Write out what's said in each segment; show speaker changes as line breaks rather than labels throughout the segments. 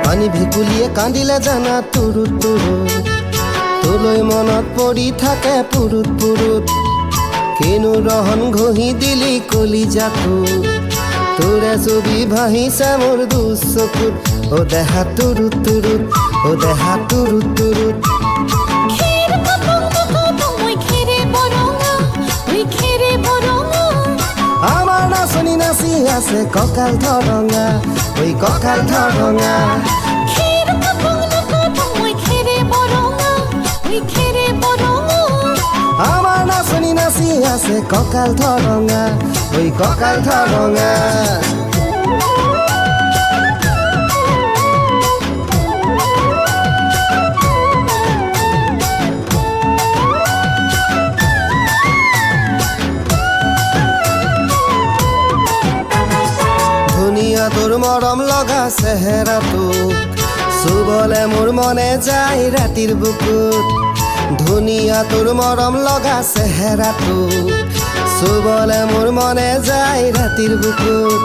পানী ভেকুলিয়ে কান্দিলে জানা তুৰুত তুৰুত তোলৈ মনত পৰি থাকে পুৰুত পুৰুত কিনো ৰহন ঘঁহি দিলি কলিজাটো তোৰে ছবি ভাহিছে মোৰ দুচকুত ও দেহা তুৰুত তুৰুত ও দেহা তুৰুত তুৰুত আমাৰ নাচনি নাচি আছে কঁকাল ধৰঙা ঐ কঁকাল ধৰঙা আমাৰ নাচনি নাচি আছে কঁকাল ধৰঙা ঐ কঁকাল ধৰঙা ধুনীয়া তোৰ মৰম লগা চেহেৰাটো চুবলে মোৰ মনে যায় ৰাতিৰ বুকুত ধুনীয়া তোৰ মৰম লগা চেহেৰাটো চুবলে মোৰ মনে যায় ৰাতিৰ বুকুত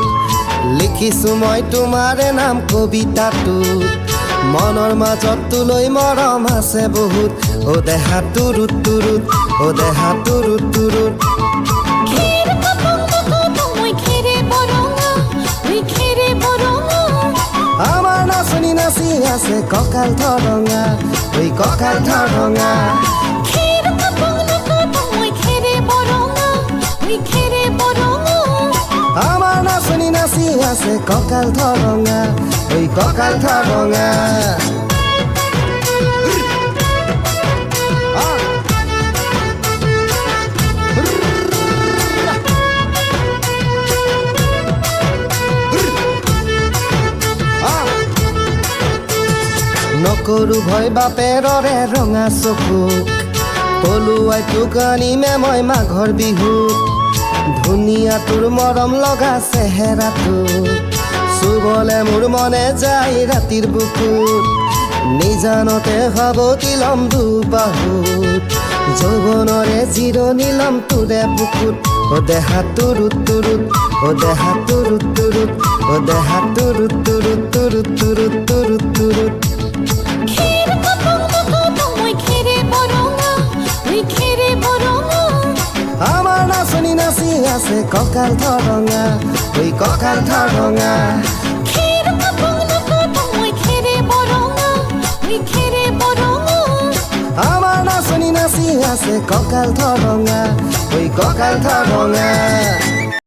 লিখিছো মই তোমাৰে নাম কবিতাটোত মনৰ মাজত তোলৈ মৰম আছে বহুত ও দেহা তুৰুত তুৰুত ও দেহা তুৰুত তুৰুত আমাৰ নাচনি নাচি আছে কঁকাল ধৰঙা ঐ কঁকাল ধৰঙা আমাৰ নাচনি নাচি আছে কঁকাল ধৰঙা ঐ কঁকাল ধৰঙা নকৰো ভয় বাপেৰৰে ৰঙা চকুক পলুৱাই তোক আনিমে মই মাঘৰ বিহুত ধুনীয়া তোৰ মৰম লগা চেহেৰাটো চুবলে মোৰ মনে যায় ৰাতিৰ বুকুত নিজানতে সাৱটি লম দুবাহুত যৌৱনৰে জিৰণি লম তোৰে বুকুত ও দেহা তুৰুত তুৰুত ও দেহা তুৰুত তুৰুত ও দেহা তুৰুত তুৰুত তুৰুত তুৰুত তুৰুত তুৰুত আমাৰ নাচনি নাচি আছে কঁকাল ধৰঙা ঐ কঁকাল ধৰঙা আমাৰ নাচনি নাচি আছে কঁকাল ধৰঙা ঐ কঁকাল ধৰঙা